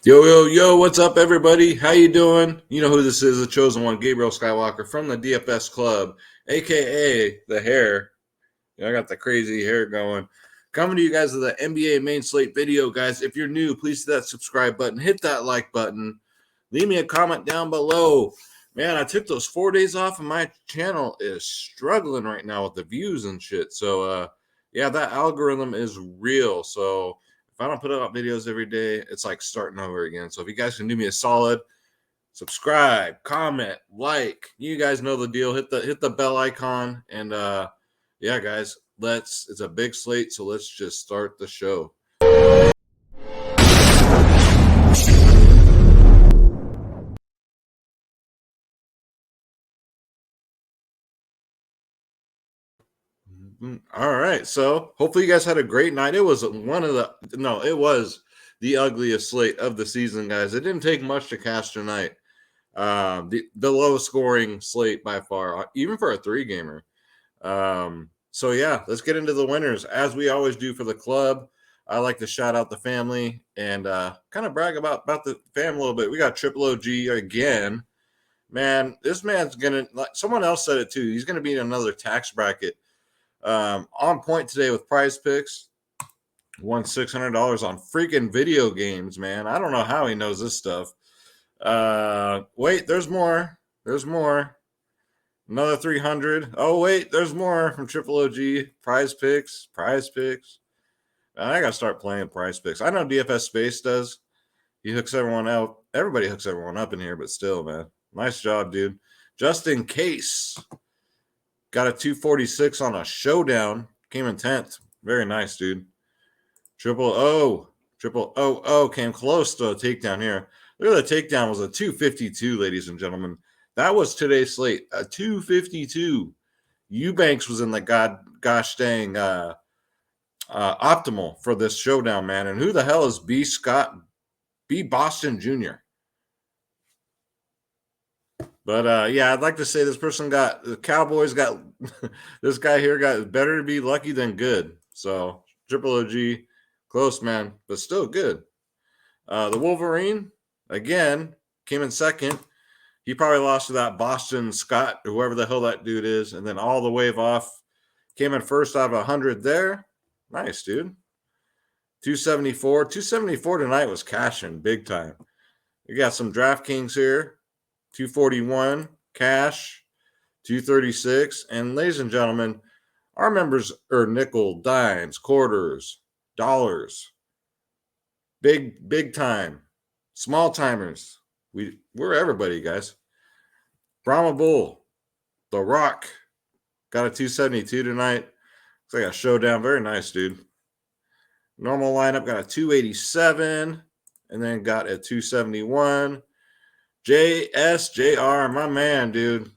Yo, what's up, everybody? How you doing? You know who this is, the chosen one, Gabriel Skywalker from the DFS Club, a.k.a. The Hair. I got the crazy hair going. Coming to you guys with the NBA main slate video, guys. If you're new, please hit that subscribe button, hit that like button, leave me a comment down below. Man, I took those 4 days off and my channel is struggling right now with the views and shit. So, yeah, that algorithm is real. So, if I don't put out videos every day, it's like starting over again. So if you guys can do me a solid, subscribe, comment, like. You guys know the deal. Hit the bell icon. And yeah, guys, it's a big slate, so let's just start the show. All right. So hopefully you guys had a great night. It was the ugliest slate of the season, guys. It didn't take much to cash tonight. The lowest scoring slate by far, even for a 3-gamer. So yeah, let's get into the winners as we always do for the club. I like to shout out the family and kind of brag about the fam a little bit. We got Triple OG again. Man, this man's gonna, like someone else said it too, he's gonna be in another tax bracket. On point today with Prize Picks. Won $600 on freaking video games, man. I don't know how he knows this stuff. Wait, there's more. There's more. Another 300. Oh, wait, there's more from Triple OG. Prize Picks. Man, I got to start playing Prize Picks. I know DFS Space does. He hooks everyone out. Everybody hooks everyone up in here, but still, man. Nice job, dude. Just in case. Got a 246 on a showdown. Came in 10th. Very nice, dude. Triple O came close to a takedown here. Look at the takedown was a 252, ladies and gentlemen. That was today's slate, a 252. Eubanks was in the gosh dang optimal for this showdown, man. And who the hell is B. Boston Jr.? But yeah, I'd like to say this person the Cowboys got this guy here got better to be lucky than good. So Triple OG, close, man, but still good. The Wolverine again came in second. He probably lost to that Boston Scott, whoever the hell that dude is, and then all the wave off. Came in first out of 100 there. Nice, dude. 274. 274 tonight was cashing big time. We got some DraftKings here. 241 cash, 236. And ladies and gentlemen, our members are nickel, dimes, quarters, dollars. Big time. Small timers. We're everybody, guys. Brahma Bull, The Rock, got a 272 tonight. Looks like a showdown. Very nice, dude. Normal lineup got a 287 and then got a 271. JSJR, my man, dude.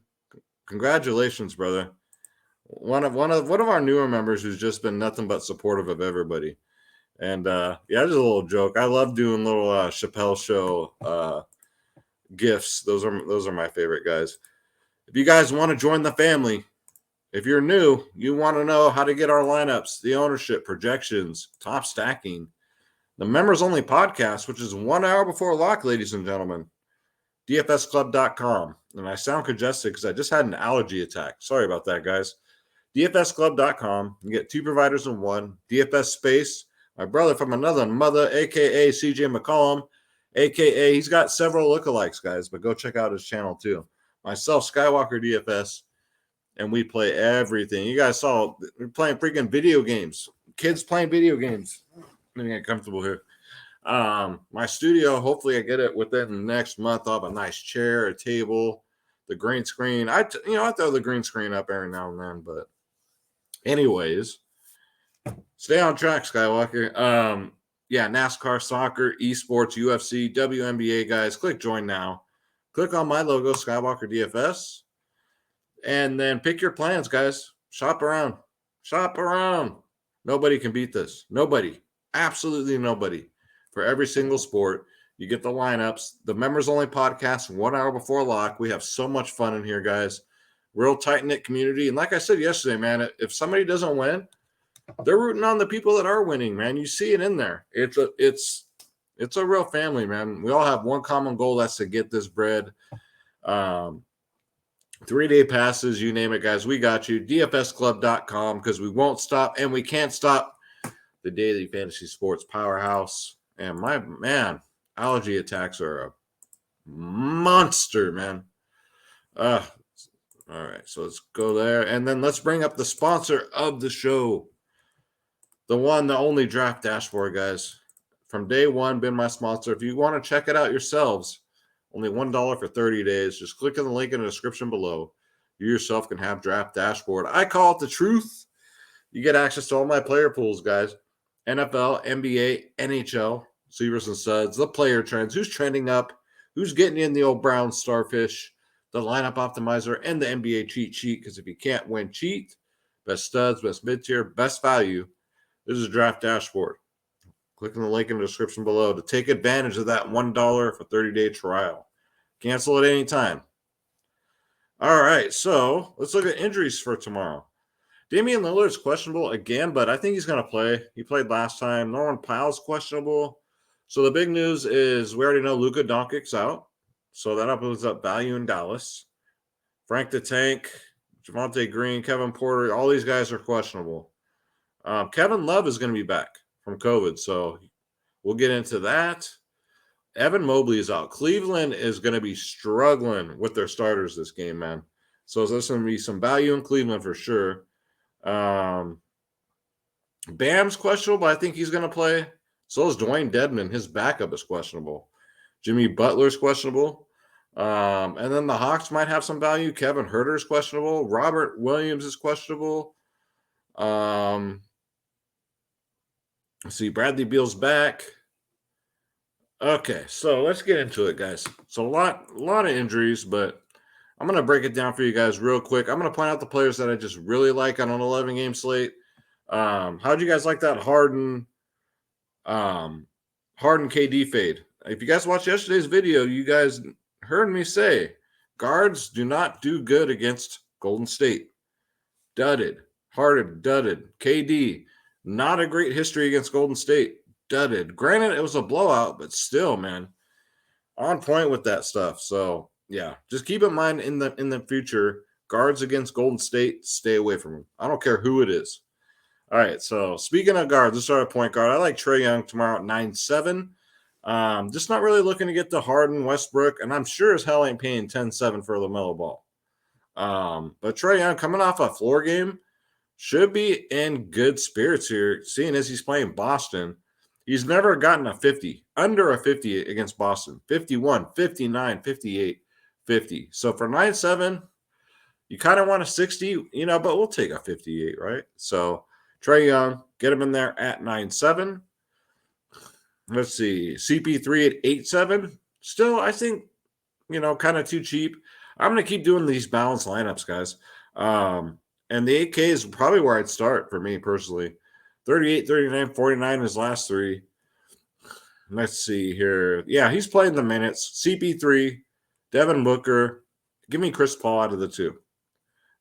Congratulations, brother. One of our newer members who's just been nothing but supportive of everybody. And yeah, just a little joke. I love doing little Chappelle show gifts. Those are my favorite guys. If you guys want to join the family, if you're new, you want to know how to get our lineups, the ownership, projections, top stacking, the members only podcast, which is 1 hour before lock, ladies and gentlemen. DFSclub.com. And I sound congested because I just had an allergy attack. Sorry about that, guys. DFSclub.com. You get 2 providers in one. DFS Space, my brother from another mother, a.k.a. CJ McCollum, a.k.a. he's got several lookalikes, guys, but go check out his channel too. Myself, Skywalker DFS, and we play everything. You guys saw we're playing freaking video games. Kids playing video games. Let me get comfortable here. My studio, hopefully I get it within the next month. I'll have a nice chair, a table, the green screen. I throw the green screen up every now and then, but anyways, stay on track, Skywalker. Yeah, NASCAR, soccer, esports, UFC, WNBA, guys. Click join now. Click on my logo, Skywalker DFS, and then pick your plans, guys. Shop around. Nobody can beat this. Nobody. Absolutely nobody. For every single sport, you get the lineups, the members only podcast 1 hour before lock. We have so much fun in here, guys. Real tight-knit community. And like I said yesterday, man, if somebody doesn't win, they're rooting on the people that are winning, man. You see it in there. It's It's a real family, man. We all have one common goal. That's to get this bread. 3-day passes, you name it, guys. We got you. DFSclub.com, because we won't stop and we can't stop. The daily fantasy sports powerhouse. And my man, allergy attacks are a monster, man. All right, so let's go there. And then let's bring up the sponsor of the show. The one, the only Draft Dashboard, guys. From day one, been my sponsor. If you want to check it out yourselves, only $1 for 30 days. Just click on the link in the description below. You yourself can have Draft Dashboard. I call it the truth. You get access to all my player pools, guys. NFL, NBA, NHL, Receivers and studs, the player trends, who's trending up, who's getting in the old brown starfish, the lineup optimizer, and the NBA cheat sheet. Because if you can't win, cheat. Best studs, best mid-tier, best value. This is Draft Dashboard. Click on the link in the description below to take advantage of that $1 for 30-day trial. Cancel at any time. All right, so let's look at injuries for tomorrow. Damian Lillard's questionable again, but I think he's going to play. He played last time. Norman Powell's questionable. So the big news is we already know Luka Doncic's out. So that opens up value in Dallas. Frank the Tank, Javonte Green, Kevin Porter, all these guys are questionable. Kevin Love is going to be back from COVID, so we'll get into that. Evan Mobley is out. Cleveland is going to be struggling with their starters this game, man. So there's going to be some value in Cleveland for sure. Bam's questionable, but I think he's going to play. So is Dwayne Dedmon. His backup is questionable. Jimmy Butler's questionable. And then the Hawks might have some value. Kevin Huerter's questionable. Robert Williams is questionable. Let's see. Bradley Beal's back. Okay, so let's get into it, guys. So a lot of injuries, but I'm going to break it down for you guys real quick. I'm going to point out the players that I just really like on an 11-game slate. How'd you guys like that Harden KD fade? If you guys watched yesterday's video, you guys heard me say guards do not do good against Golden State. Dudded. Harden, dudded. KD, not a great history against Golden State. Dudded. Granted, it was a blowout, but still, man, on point with that stuff. So, yeah, just keep in mind in the future, guards against Golden State, stay away from them. I don't care who it is. All right, so speaking of guards, let's start at point guard. I like Trae Young tomorrow at 9-7. Just not really looking to get to Harden, Westbrook, and I'm sure as hell ain't paying 10-7 for LaMelo Ball. But Trae Young coming off a floor game should be in good spirits here, seeing as he's playing Boston. He's never gotten a 50, under a 50 against Boston. 51, 59, 58, 50. So for 9-7, you kind of want a 60, but we'll take a 58, right? So Trae Young, get him in there at 9-7. Let's see. CP3 at 8-7. Still, I think, kind of too cheap. I'm going to keep doing these balanced lineups, guys. And the 8K is probably where I'd start for me personally. 38, 39, 49 his last three. Let's see here. Yeah, he's playing the minutes. CP3, Devin Booker. Give me Chris Paul out of the two.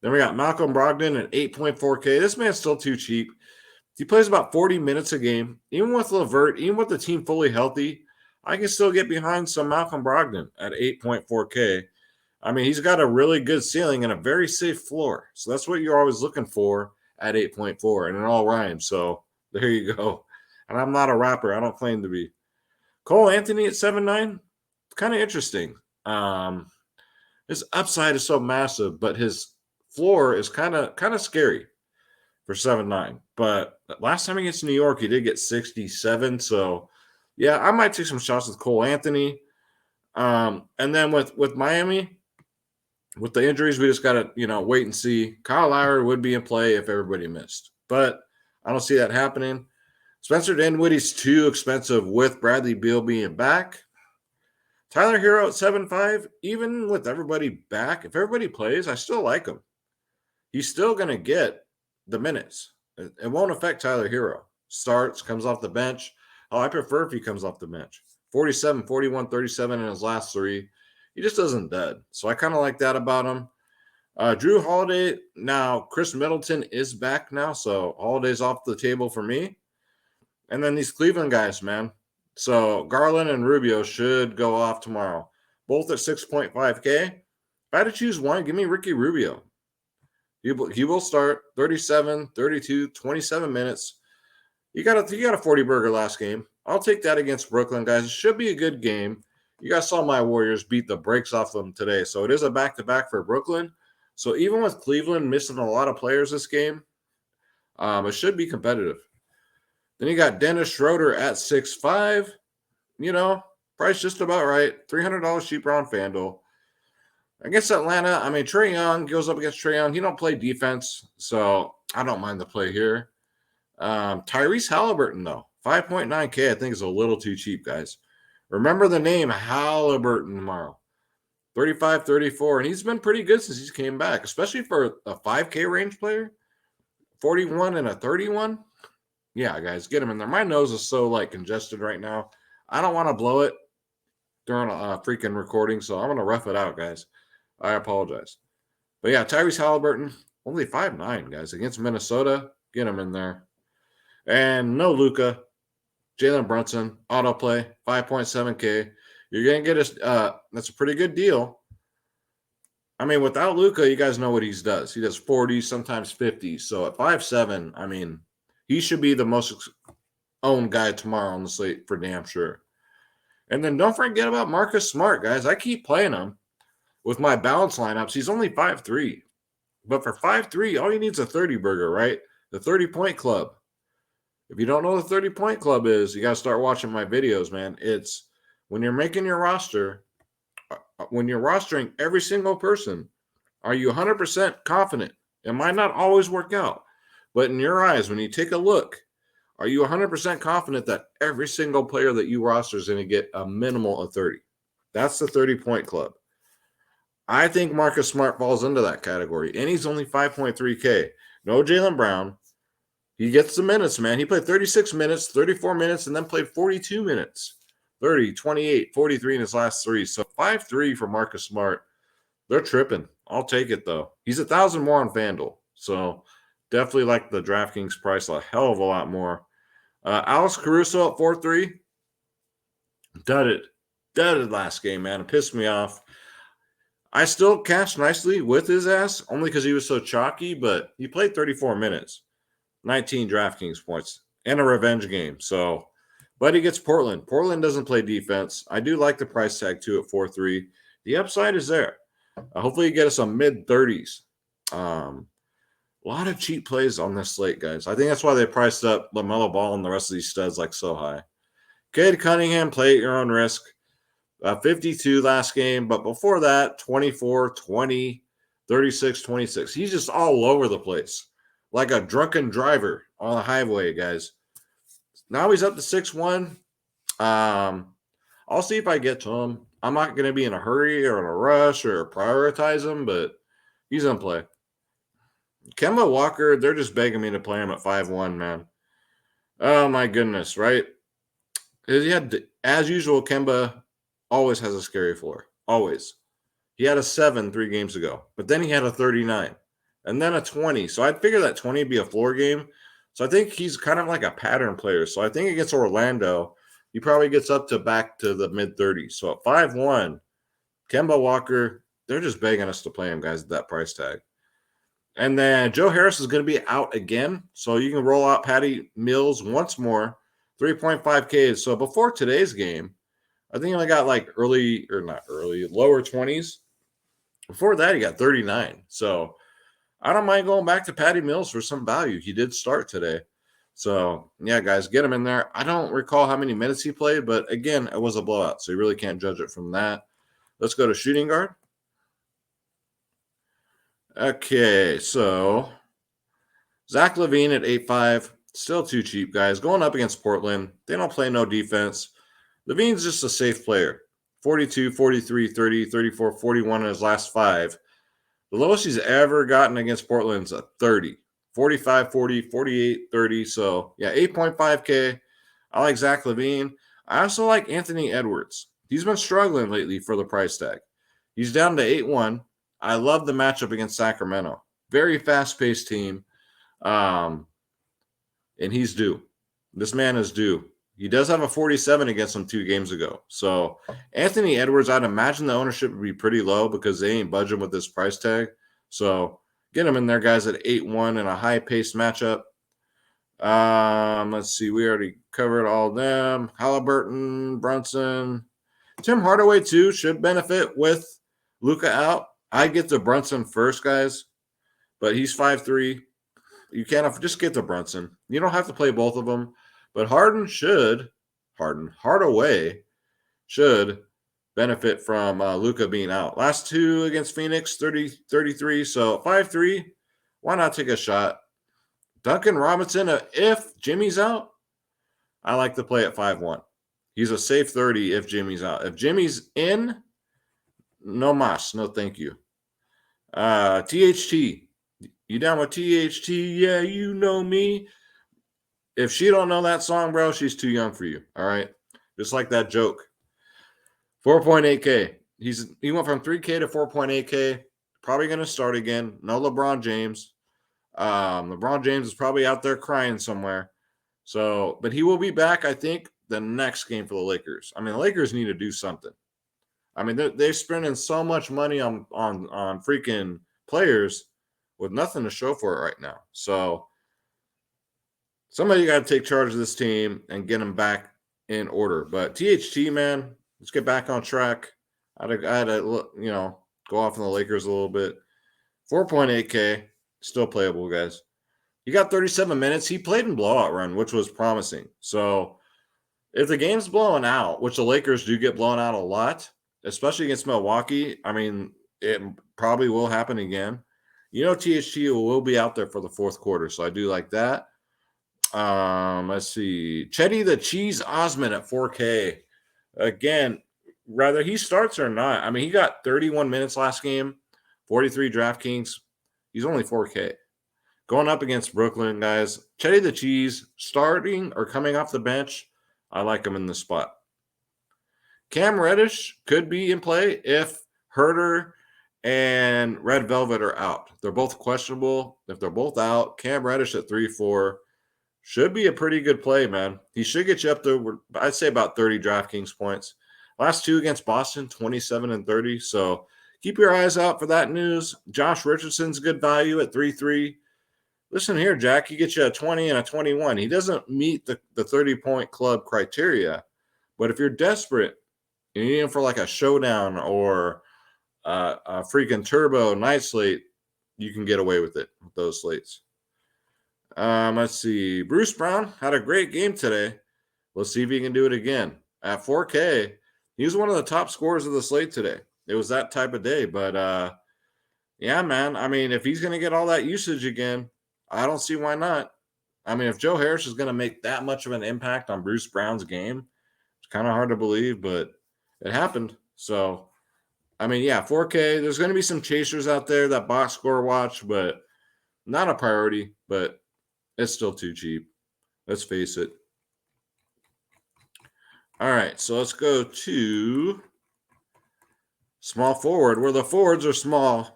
Then we got Malcolm Brogdon at 8.4K. This man's still too cheap. He plays about 40 minutes a game. Even with LeVert, even with the team fully healthy, I can still get behind some Malcolm Brogdon at 8.4K. I mean, he's got a really good ceiling and a very safe floor. So that's what you're always looking for at 8.4, and it all rhymes. So there you go. And I'm not a rapper. I don't claim to be. Cole Anthony at 7.9, kind of interesting. His upside is so massive, but his floor is kind of scary for 7.9. But last time against New York, he did get 67. So, yeah, I might take some shots with Cole Anthony. And then with Miami, with the injuries, we just got to, wait and see. Kyle Lowry would be in play if everybody missed. But I don't see that happening. Spencer Dinwiddie's too expensive with Bradley Beal being back. Tyler Hero at 7.5, even with everybody back, if everybody plays, I still like him. He's still going to get the minutes. It won't affect Tyler Hero. Starts, comes off the bench. Oh, I prefer if he comes off the bench. 47, 41, 37 in his last three. He just doesn't dead. So I kind of like that about him. Drew Holiday, now Chris Middleton is back now, so Holiday's off the table for me. And then these Cleveland guys, man. So Garland and Rubio should go off tomorrow, both at 6.5K. If I had to choose one, give me Ricky Rubio. He will start 37, 32, 27 minutes. You got a 40 burger last game. I'll take that against Brooklyn, guys. It should be a good game. You guys saw my Warriors beat the brakes off them today. So it is a back-to-back for Brooklyn. So even with Cleveland missing a lot of players this game, it should be competitive. Then you got Dennis Schroeder at 6'5". Price just about right. $300 cheaper on FanDuel. Against Atlanta, Trae Young goes up against Trae Young. He don't play defense, so I don't mind the play here. Tyrese Halliburton, though, 5.9K, I think is a little too cheap, guys. Remember the name Halliburton tomorrow. 35, 34, and he's been pretty good since he came back, especially for a 5K range player. 41 and a 31. Yeah, guys, get him in there. My nose is so, congested right now. I don't want to blow it during a freaking recording, so I'm going to rough it out, guys. I apologize. But, yeah, Tyrese Halliburton, only 5'9", guys, against Minnesota. Get him in there. And no Luka. Jalen Brunson, autoplay, 5.7K. You're going to get that's a pretty good deal. Without Luka, you guys know what he does. He does 40, sometimes 50. So at 5'7", he should be the most owned guy tomorrow on the slate for damn sure. And then don't forget about Marcus Smart, guys. I keep playing him with my balance lineups. He's only 5'3". But for 5'3", all he needs is a 30 burger, right? The 30-point club. If you don't know what the 30-point club is, you got to start watching my videos, man. It's when you're making your roster, when you're rostering every single person, are you 100% confident? It might not always work out, but in your eyes, when you take a look, are you 100% confident that every single player that you roster is going to get a minimal of 30? That's the 30-point club. I think Marcus Smart falls into that category, and he's only 5.3K. No Jaylen Brown. He gets the minutes, man. He played 36 minutes, 34 minutes, and then played 42 minutes. 30, 28, 43 in his last three. So 5'3" for Marcus Smart. They're tripping. I'll take it, though. He's 1,000 more on FanDuel. So definitely like the DraftKings price a hell of a lot more. Alex Caruso at 4'3". Dudded last game, man. It pissed me off. I still cashed nicely with his ass, only because he was so chalky, but he played 34 minutes. 19 DraftKings points and a revenge game. So, but he gets Portland. Portland doesn't play defense. I do like the price tag, too, at 4.3. The upside is there. Hopefully you get us some mid-30s. A lot of cheap plays on this slate, guys. I think that's why they priced up LaMelo Ball and the rest of these studs so high. Cade Cunningham, play at your own risk. 52 last game, but before that, 24, 20, 36, 26. He's just all over the place, like a drunken driver on the highway, guys. Now he's up to 6'1". I'll see if I get to him. I'm not going to be in a hurry or in a rush or prioritize him, but he's in play. Kemba Walker, they're just begging me to play him at 5'1", man. Oh, my goodness, right? As usual, Kemba always has a scary floor. Always. He had a 7 3 games ago, but then he had a 39 and then a 20. So I'd figure that 20 would be a floor game. So I think he's kind of like a pattern player. So I think against Orlando, he probably gets back to the mid-30s. So at 5'1", Kemba Walker, they're just begging us to play him, guys, at that price tag. And then Joe Harris is going to be out again. So you can roll out Patty Mills once more, 3.5K. So before today's game, I think he only got lower 20s. Before that, he got 39. So I don't mind going back to Patty Mills for some value. He did start today. So, yeah, guys, get him in there. I don't recall how many minutes he played, but, again, it was a blowout, so you really can't judge it from that. Let's go to shooting guard. Okay, so Zach LaVine at 8'5", still too cheap, guys. Going up against Portland, they don't play no defense. LaVine's just a safe player. 42, 43, 30, 34, 41 in his last 5. The lowest he's ever gotten against Portland's a 30. 45, 40, 48, 30. So, yeah, 8.5K. I like Zach LaVine. I also like Anthony Edwards. He's been struggling lately for the price tag. He's down to 8-1. I love the matchup against Sacramento. Very fast-paced team. And he's due. This man is due. He does have a 47 against them 2 games ago. So Anthony Edwards, I'd imagine the ownership would be pretty low because they ain't budging with this price tag. So get him in there, guys, at 8-1 in a high-paced matchup. Let's see. We already covered all of them. Halliburton, Brunson. Tim Hardaway, too, should benefit with Luka out. I get to Brunson first, guys, but he's 5'3". You can't just get to Brunson. You don't have to play both of them, but Hardaway should benefit from Luka being out. Last 2 against Phoenix, 30-33. So 5'3", why not take a shot? Duncan Robinson, if Jimmy's out, I like to play at 5-1. He's a safe 30 if Jimmy's out. If Jimmy's in, no mas, no thank you. THT. You down with THT? Yeah, you know me. If she don't know that song, bro, she's too young for you. All right? Just like that joke. 4.8K. He went from 3K to 4.8K. Probably going to start again. No LeBron James. LeBron James is probably out there crying somewhere. So, but he will be back, I think, the next game for the Lakers. I mean, the Lakers need to do something. I mean, they're spending so much money on freaking players with nothing to show for it right now. So somebody got to take charge of this team and get them back in order. But THT, man, let's get back on track. I had to, go off on the Lakers a little bit. 4.8K, still playable, guys. He got 37 minutes. He played in blowout run, which was promising. So if the game's blowing out, which the Lakers do get blown out a lot, especially against Milwaukee, I mean, it probably will happen again. THT will be out there for the fourth quarter, so I do like that. Let's see. Chetty the Cheese Osman at 4K. Again, whether he starts or not, I mean, he got 31 minutes last game, 43 DraftKings. He's only 4K. Going up against Brooklyn, guys. Chetty the Cheese, starting or coming off the bench, I like him in this spot. Cam Reddish could be in play if Schroeder and Red Velvet are out. They're both questionable. If they're both out, Cam Reddish at 3-4 should be a pretty good play, man. He should get you up to, I'd say, about 30 DraftKings points. Last 2 against Boston, 27 and 30. So keep your eyes out for that news. Josh Richardson's good value at 3-3. Listen here, Jack, he gets you a 20 and a 21. He doesn't meet the 30-point club criteria. But if you're desperate, you need him for like a showdown or a freaking turbo night slate, you can get away with it with those slates. Let's see. Bruce Brown had a great game today. Let's see if he can do it again. At 4K, he was one of the top scorers of the slate today. It was that type of day. But, yeah, man, I mean, if he's going to get all that usage again, I don't see why not. I mean, if Joe Harris is going to make that much of an impact on Bruce Brown's game, it's kind of hard to believe, but it happened. So, I mean, yeah, 4K. There's going to be some chasers out there that box score watch, but not a priority, but it's still too cheap. Let's face it. All right, so let's go to small forward, where the forwards are small.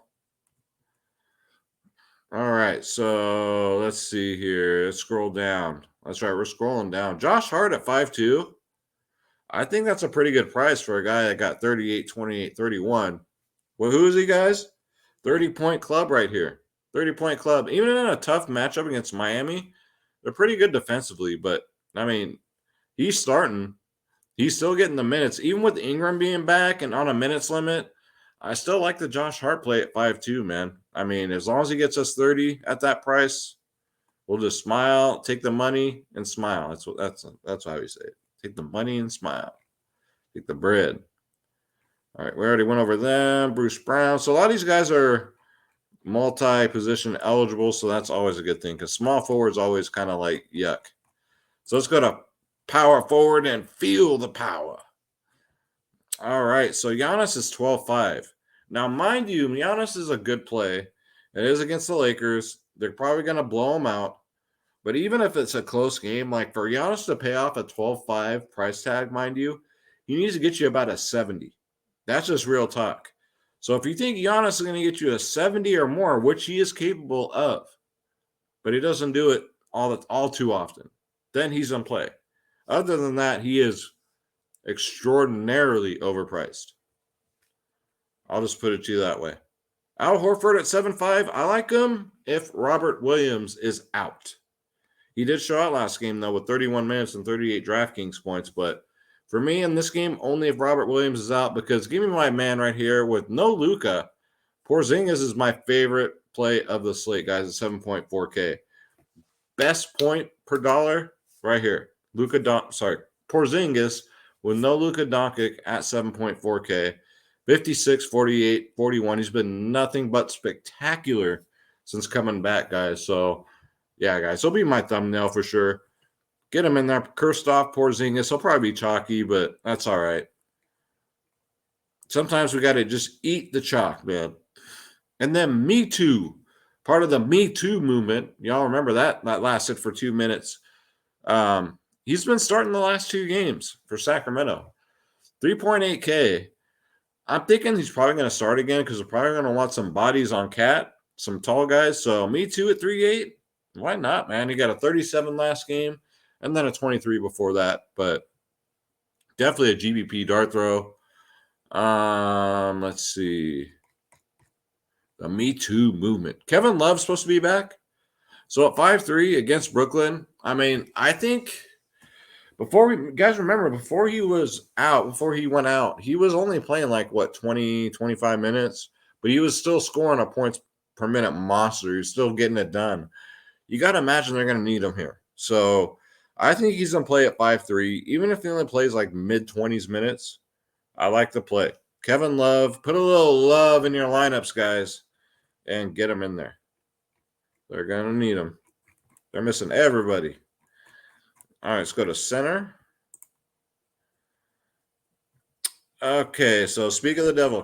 All right, so let's see here. Let's scroll down. That's right, we're scrolling down. Josh Hart at 5'2". I think that's a pretty good price for a guy that got 38, 28, 31. Well, who is he, guys? 30-point club right here. 30-point club. Even in a tough matchup against Miami, they're pretty good defensively. But, I mean, he's starting. He's still getting the minutes. Even with Ingram being back and on a minutes limit, I still like the Josh Hart play at 5'2", man. I mean, as long as he gets us 30 at that price, we'll just smile, take the money, and smile. That's how we say it. Take the money and smile. Take the bread. All right, we already went over them. Bruce Brown. So a lot of these guys are multi-position eligible, so that's always a good thing because small forward is always kind of like yuck. So let's go to power forward and feel the power. All right, so Giannis is 12-5. Now, mind you, Giannis is a good play. It is against the Lakers. They're probably going to blow him out. But even if it's a close game, like for Giannis to pay off a 12-5 price tag, mind you, he needs to get you about a 70. That's just real talk. So if you think Giannis is going to get you a 70 or more, which he is capable of, but he doesn't do it all too often, then he's in play. Other than that, he is extraordinarily overpriced. I'll just put it to you that way. Al Horford at 7.5. I like him if Robert Williams is out. He did show out last game, though, with 31 minutes and 38 DraftKings points. But for me in this game, only if Robert Williams is out, because give me my man right here with no Luka. Porzingis is my favorite play of the slate, guys, at 7.4K. Best point per dollar right here. Porzingis with no Luka Doncic at 7.4K. 56, 48, 41. He's been nothing but spectacular since coming back, guys. So, yeah, guys, he'll be my thumbnail for sure. Get him in there. Kristaps Porzingis. He'll probably be chalky, but that's all right. Sometimes we got to just eat the chalk, man. And then Me Too. Part of the Me Too movement. Y'all remember that? That lasted for 2 minutes. He's been starting the last 2 games for Sacramento. 3.8K. I'm thinking he's probably going to start again because they're probably going to want some bodies on Cat, some tall guys. So Me Too at 3.8. Why not, man? He got a 37 last game and then a 23 before that. But definitely a GBP dart throw. Let's see. The Me Too movement. Kevin Love's supposed to be back. So at 5.3 against Brooklyn, I mean, I think before he went out, he was only playing like, 20, 25 minutes, but he was still scoring a points per minute monster. He's still getting it done. You got to imagine they're going to need him here. So I think he's going to play at 5.3, even if he only plays like mid-20s minutes. I like the play. Kevin Love, put a little love in your lineups, guys, and get him in there. They're going to need him. They're missing everybody. All right, let's go to center. Okay, so speak of the devil,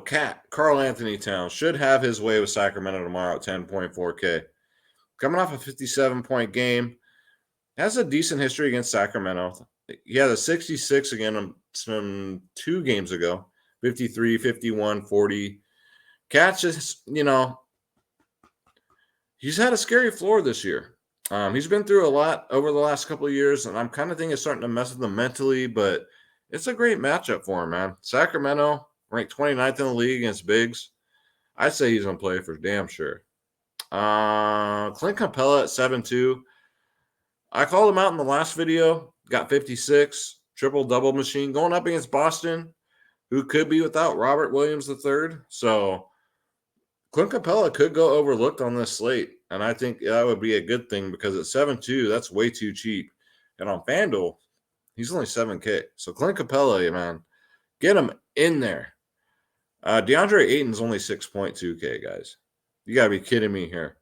Karl Anthony Towns should have his way with Sacramento tomorrow at 10.4K. Coming off a 57-point game, has a decent history against Sacramento. He had a 66 again some 2 games ago, 53, 51, 40. Cat's just, he's had a scary floor this year. He's been through a lot over the last couple of years, and I'm kind of thinking it's starting to mess with him mentally, but it's a great matchup for him, man. Sacramento, ranked 29th in the league against bigs. I'd say he's going to play for damn sure. Clint Capela at 7.2. I called him out in the last video. Got 56, triple-double machine going up against Boston, who could be without Robert Williams III. So Clint Capela could go overlooked on this slate, and I think that would be a good thing because at 7.2, that's way too cheap. And on FanDuel, he's only 7K. So Clint Capela, man, get him in there. DeAndre Ayton's only 6.2K, guys. You got to be kidding me here.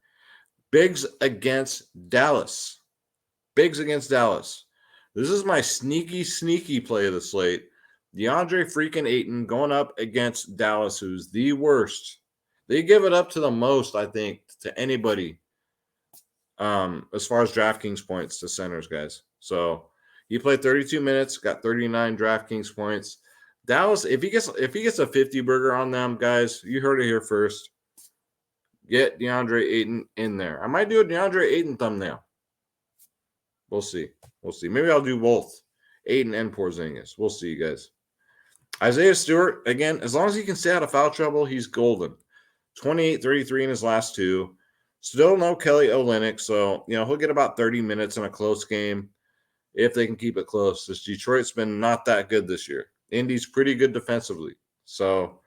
Bigs against Dallas. Bigs against Dallas. This is my sneaky play of the slate. DeAndre freaking Ayton going up against Dallas, who's the worst. They give it up to the most, I think, to anybody as far as DraftKings points to centers, guys. So he played 32 minutes, got 39 DraftKings points. Dallas, if he gets a 50 burger on them, guys, you heard it here first. Get DeAndre Ayton in there. I might do a DeAndre Ayton thumbnail. We'll see. Maybe I'll do both, Ayton and Porzingis. We'll see, guys. Isaiah Stewart, again, as long as he can stay out of foul trouble, he's golden. 28, 33 in his last 2. Still no Kelly Olynyk, so, he'll get about 30 minutes in a close game if they can keep it close. This Detroit's been not that good this year. Indy's pretty good defensively. So,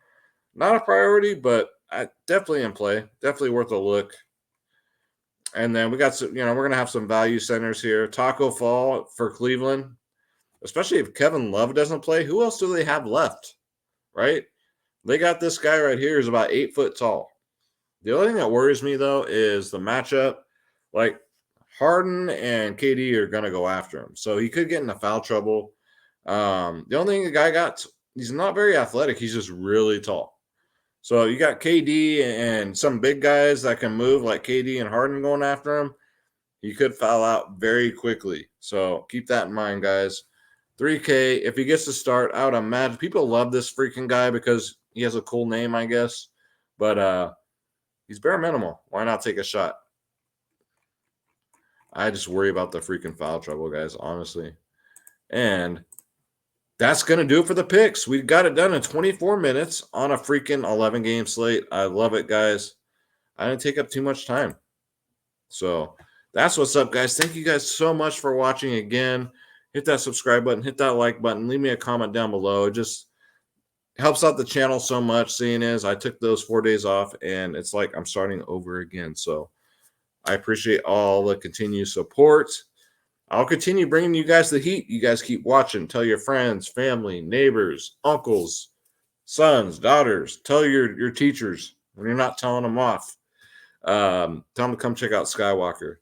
not a priority, but I definitely in play. Definitely worth a look. And then we got some, we're going to have some value centers here. Taco Fall for Cleveland, especially if Kevin Love doesn't play. Who else do they have left, right? They got this guy right here who's about 8 foot tall. The only thing that worries me, though, is the matchup. Like, Harden and KD are going to go after him. So he could get into foul trouble. The only thing the guy got, he's not very athletic. He's just really tall. So you got KD and some big guys that can move like KD and Harden going after him. He could foul out very quickly. So keep that in mind, guys. 3K, if he gets to start, I would imagine people love this freaking guy because he has a cool name, I guess. But he's bare minimal. Why not take a shot? I just worry about the freaking foul trouble, guys, honestly. And that's going to do it for the picks. We got it done in 24 minutes on a freaking 11-game slate. I love it, guys. I didn't take up too much time. So that's what's up, guys. Thank you guys so much for watching again. Hit that subscribe button. Hit that like button. Leave me a comment down below. It just helps out the channel so much, seeing as I took those 4 days off, and it's like I'm starting over again. So I appreciate all the continued support. I'll continue bringing you guys the heat. You guys keep watching. Tell your friends, family, neighbors, uncles, sons, daughters. Tell your teachers when you're not telling them off. Tell them to come check out Skywalker.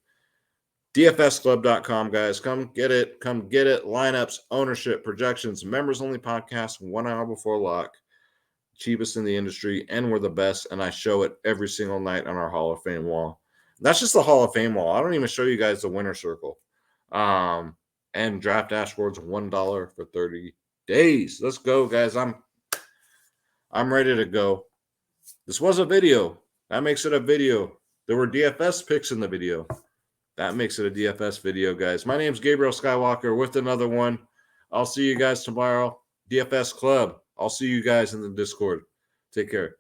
DFSclub.com, guys. Come get it. Come get it. Lineups, ownership, projections, members-only podcast 1 hour before lock. Cheapest in the industry, and we're the best, and I show it every single night on our Hall of Fame wall. That's just the Hall of Fame wall. I don't even show you guys the winner circle. And draft dashboards $1 for 30 days. Let's go, guys. I'm ready to go. This was a video. That makes it a video. There were DFS picks in the video. That makes it a DFS video, guys. My name's Gabriel Skywalker with another one. I'll see you guys tomorrow. DFS Club. I'll see you guys in the Discord. Take care.